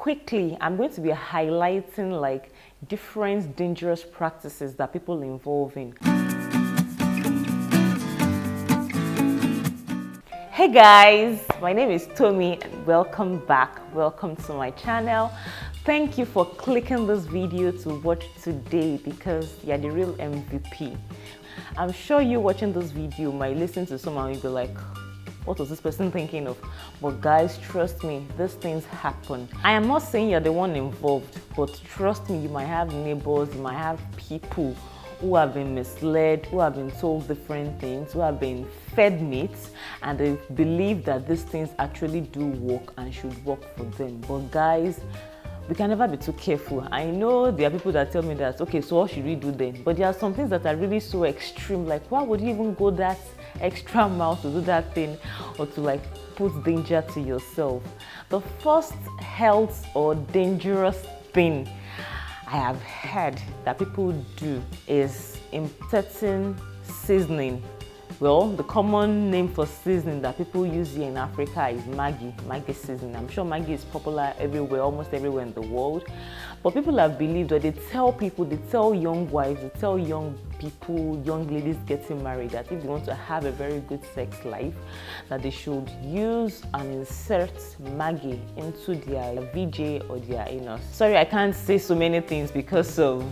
quickly, I'm going to be highlighting like different dangerous practices that people involve in. Hey guys, my name is Tommy and welcome back. Welcome to my channel. Thank you for clicking this video to watch today because you're the real MVP. I'm sure you watching this video might listen to someone and you'll be like, what was this person thinking of? But guys, trust me, these things happen. I am not saying you're the one involved, but trust me, you might have neighbors, you might have people who have been misled, who have been told different things, who have been fed meat, and they believe that these things actually do work and should work for them. But guys, we can never be too careful. I know there are people that tell me that, okay, so what should we do then? But there are some things that are really so extreme, like why would you even go that extra mile to do that thing or to like put danger to yourself? The first health or dangerous thing I have heard that people do is inserting seasoning. Well, the common name for seasoning that people use here in Africa is Maggi seasoning. I'm sure Maggi is popular everywhere, almost everywhere in the world. But people have believed, or they tell people, they tell young wives, they tell young people, young ladies getting married that if they want to have a very good sex life, that they should use and insert Maggi into their VJ or their anus. Sorry, I can't say so many things because of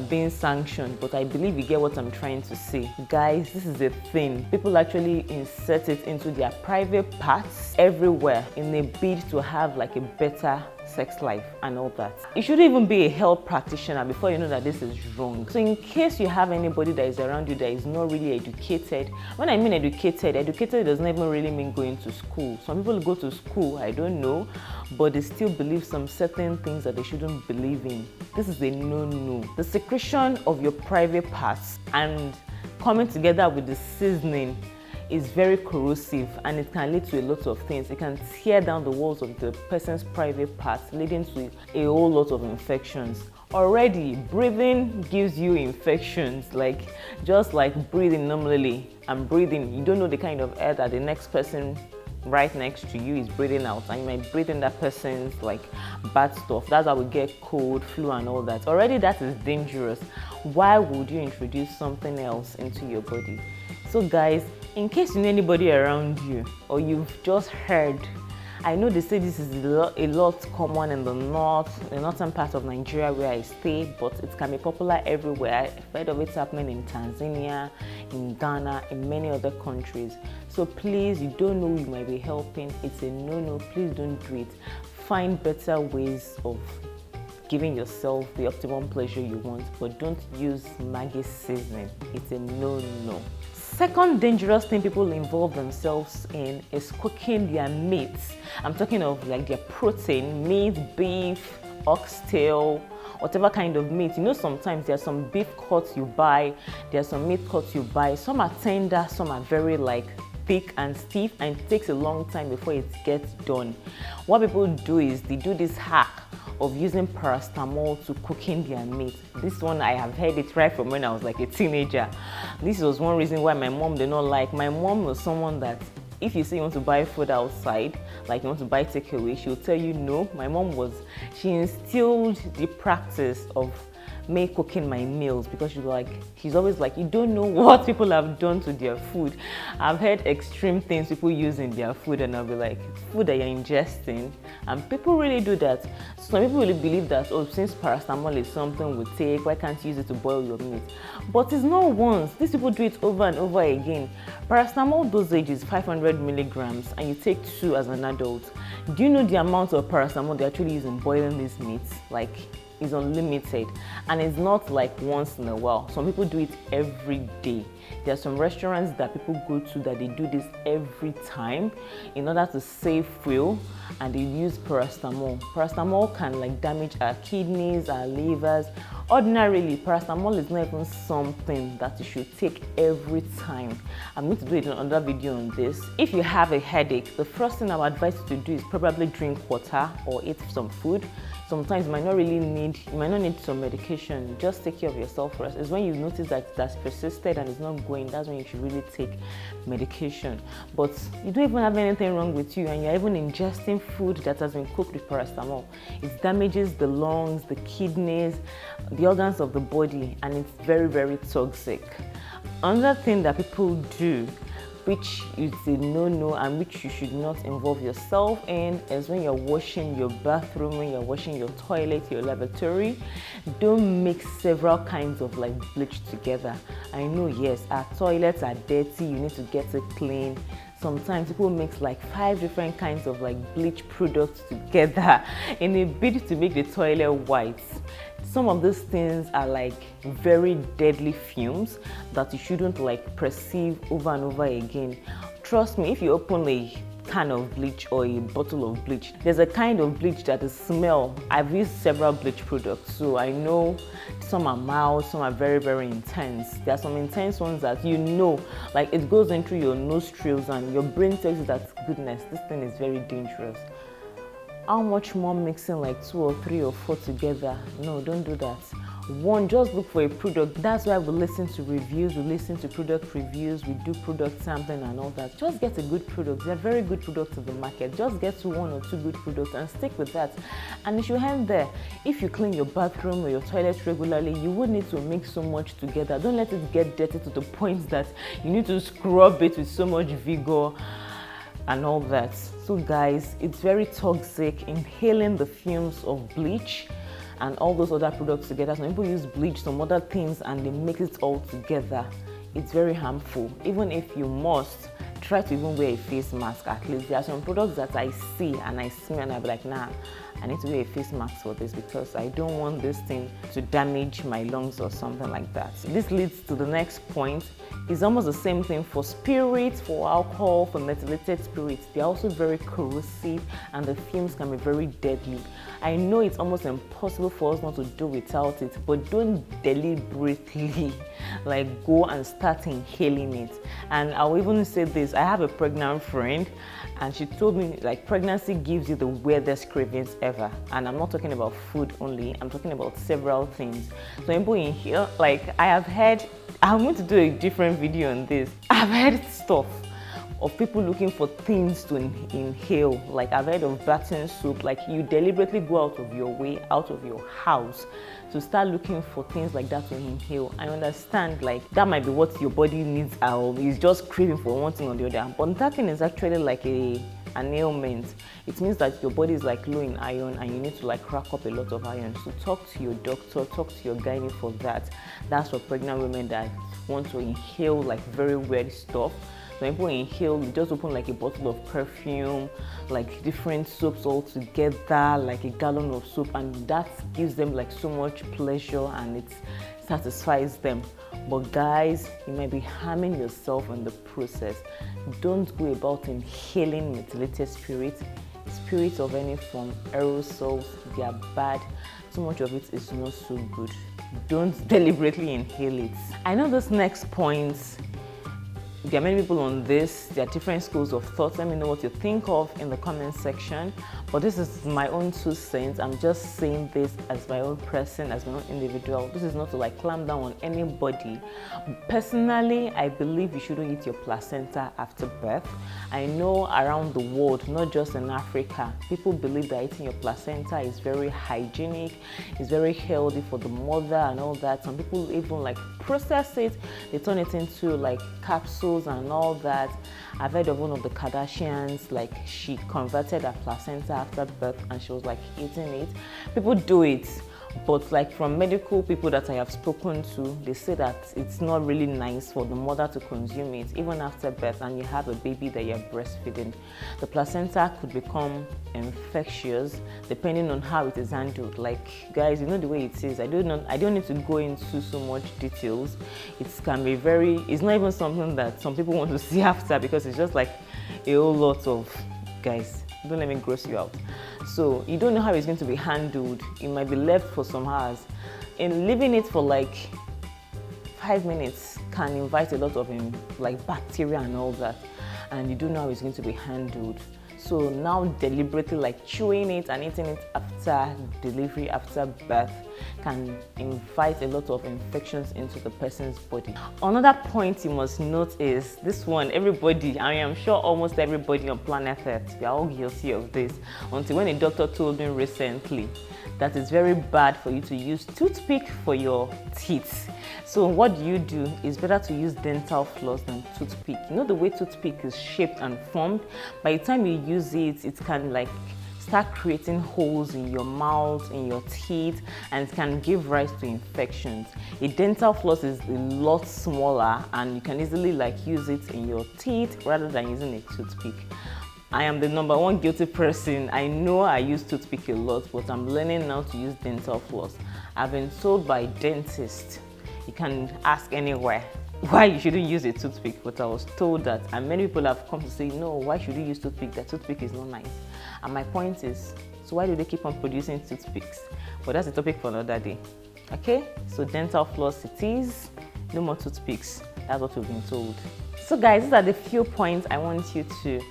being sanctioned, but I believe you get what I'm trying to say. Guys, this is a thing. People actually insert it into their private parts everywhere in a bid to have like a better sex life and all that. You should even be a health practitioner before you know that this is wrong. So in case you have anybody that is around you that is not really educated, when I mean educated does not even really mean going to school. Some people go to school, I don't know, but they still believe some certain things that they shouldn't believe in. This is a no-no. The secretion of your private parts and coming together with the seasoning is very corrosive and it can lead to a lot of things. It can tear down the walls of the person's private parts, leading to a whole lot of infections. Already, breathing gives you infections, like just like breathing normally and breathing. You don't know the kind of air that the next person right next to you is breathing out, and you might breathe in that person's like bad stuff. That's how we get cold, flu and all that. Already that is dangerous. Why would you introduce something else into your body? So guys, in case you know anybody around you or you've just heard, I know they say this is a lot common in the northern part of Nigeria where I stay, but it can be popular everywhere. I've heard of it happening in Tanzania, in Ghana, in many other countries. So please, you don't know who you might be helping. It's a no-no. Please don't do it. Find better ways of giving yourself the optimum pleasure you want, but don't use Maggi seasoning. It's a no-no. Second dangerous thing people involve themselves in is cooking their meats. I'm talking of like their protein, meat, beef, oxtail, whatever kind of meat. You know, sometimes there's some beef cuts you buy, there's some meat cuts you buy. Some are tender, some are very like thick and stiff, and it takes a long time before it gets done. What people do is they do this hack of using paracetamol to cooking their meat. This one, I have heard it right from when I was like a teenager. This was one reason why my mom did not like. My mom was someone that if you say you want to buy food outside, like you want to buy takeaway, she'll tell you no. My mom she instilled the practice of me cooking my meals because she's always like, you don't know what people have done to their food. I've heard extreme things people use in their food, and I'll be like, food that you're ingesting, and people really do that. Some people really believe that, oh, since paracetamol is something we take, why can't you use it to boil your meat? But it's not once. These people do it over and over again. Paracetamol dosage is 500 milligrams and you take 2 as an adult. Do you know the amount of paracetamol they actually use in boiling these meats? Like, is unlimited, and it's not like once in a while. Some people do it every day. There are some restaurants that people go to that they do this every time in order to save fuel, and they use paracetamol. Paracetamol can like damage our kidneys, our livers. Ordinarily, paracetamol is not even something that you should take every time. I'm going to do it in another video on this. If you have a headache, the first thing I would advise you to do is probably drink water or eat some food. Sometimes you might not really need might not need some medication. Just take care of yourself first. It's when you notice that that's persisted and it's not going, that's when you should really take medication. But you don't even have anything wrong with you, and you're even ingesting food that has been cooked with paracetamol. It damages the lungs, the kidneys, the organs of the body, and it's very, very toxic. Another thing that people do, which is a no-no and which you should not involve yourself in, is when you're washing your bathroom, when you're washing your toilet, your lavatory, don't mix several kinds of like bleach together. I know, yes, our toilets are dirty, you need to get it clean. Sometimes people mix like 5 different kinds of like bleach products together in a bid to make the toilet white. Some of these things are like very deadly fumes that you shouldn't like perceive over and over again. Trust me, if you open a can of bleach or a bottle of bleach, there's a kind of bleach that is smell. I've used several bleach products, so I know some are mild, some are very, very intense. There are some intense ones that you know, like it goes into your nostrils and your brain tells you that, goodness, this thing is very dangerous. How much more mixing like 2 or 3 or 4 together? No, don't do that. One, just look for a product. That's why we listen to reviews, we listen to product reviews, we do product sampling and all that. Just get a good product. There are very good products in the market. Just get 1 or 2 good products and stick with that. And if you end there, if you clean your bathroom or your toilet regularly, you won't need to mix so much together. Don't let it get dirty to the point that you need to scrub it with so much vigor and all that. So guys, it's very toxic, inhaling the fumes of bleach and all those other products together. Some people use bleach, some other things, and they mix it all together. It's very harmful. Even if you must, try to even wear a face mask at least. There are some products that I see and I smell and I'll be like, nah, I need to wear a face mask for this because I don't want this thing to damage my lungs or something like that. This leads to the next point. It's almost the same thing for spirits, for alcohol, for methylated spirits. They're also very corrosive and the fumes can be very deadly. I know it's almost impossible for us not to do without it, but don't deliberately like go and start inhaling it. And I'll even say this, I have a pregnant friend and she told me like pregnancy gives you the weirdest cravings ever. And I'm not talking about food only, I'm talking about several things. So people inhale, like I have heard, I'm going to do a different video on this. I've heard stuff of people looking for things to inhale. Like I've heard of bathing soap, like you deliberately go out of your way, out of your house to start looking for things like that to inhale. I understand like that might be what your body needs or is just craving for one thing or the other, but that thing is actually like an ailment. It means that your body is like low in iron and you need to like rack up a lot of iron. So talk to your doctor, talk to your gynae for that. That's for pregnant women that want to inhale like very weird stuff. When people inhale, you just open like a bottle of perfume, like different soaps all together, like a gallon of soap, and that gives them like so much pleasure and it satisfies them. But guys, you might be harming yourself in the process. Don't go about inhaling methylated spirits. Spirits of any form, aerosols, they are bad. Too much of it is not so good. Don't deliberately inhale it. I know this next point, there are many people on this, there are different schools of thought. Let me know what you think of in the comment section. But this is my own 2 cents. I'm just saying this as my own person, as my own individual. This is not to like clamp down on anybody. Personally, I believe you shouldn't eat your placenta after birth. I know around the world, not just in Africa, people believe that eating your placenta is very hygienic, it's very healthy for the mother and all that. Some people even like process it, they turn it into like capsules and all that. I've heard of one of the Kardashians, like she converted her placenta after birth and she was like eating it. People do it, but like from medical people that I have spoken to, they say that it's not really nice for the mother to consume it even after birth and you have a baby that you're breastfeeding. The placenta could become infectious depending on how it is handled. Like guys, you know the way it is. I don't need to go into so much details. It can be very, it's not even something that some people want to see after because it's just like a whole lot of, guys, don't let me gross you out. So you don't know how it's going to be handled. It might be left for some hours. And leaving it for like 5 minutes can invite a lot of like bacteria and all that. And you don't know how it's going to be handled. So now deliberately like chewing it and eating it after delivery, after birth, can invite a lot of infections into the person's body. Another point you must note is this one. Everybody, I am sure almost everybody on planet Earth, we are all guilty of this, until when a doctor told me recently that it's very bad for you to use toothpick for your teeth. So what do? It's better to use dental floss than toothpick. You know the way toothpick is shaped and formed? By the time you use it, it can like start creating holes in your mouth, in your teeth, and it can give rise to infections. A dental floss is a lot smaller and you can easily like use it in your teeth rather than using a toothpick. I am the number one guilty person. I know I use toothpick a lot, but I'm learning now to use dental floss. I've been told by dentists, you can ask anywhere, why you shouldn't use a toothpick, but I was told that, and many people have come to say, no, why should you use toothpick? That toothpick is not nice. And my point is, so why do they keep on producing toothpicks? But that's a topic for another day. Okay, so dental floss it is, no more toothpicks. That's what we've been told. So guys, these are the few points I want you to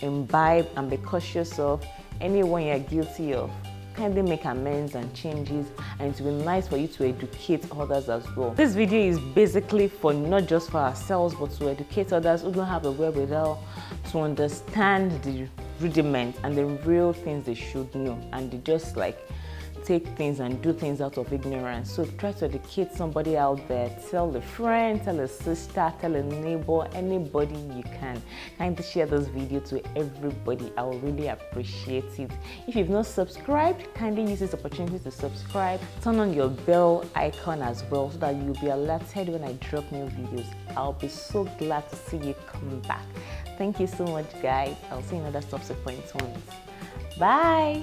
imbibe and be cautious of. Anyone you're guilty of, kindly make amends and changes, and it will be nice for you to educate others as well. This video is basically for not just for ourselves, but to educate others who don't have a wherewithal to understand the rudiments and the real things they should know, and they just like take things and do things out of ignorance. So try to educate somebody out there. Tell a friend, tell a sister, tell a neighbor, anybody you can. Kindly share this video to everybody. I will really appreciate it. If you've not subscribed, kindly use this opportunity to subscribe. Turn on your bell icon as well so that you'll be alerted when I drop new videos. I'll be so glad to see you come back. Thank you so much, guys. I'll see you in other subsequent ones. Bye.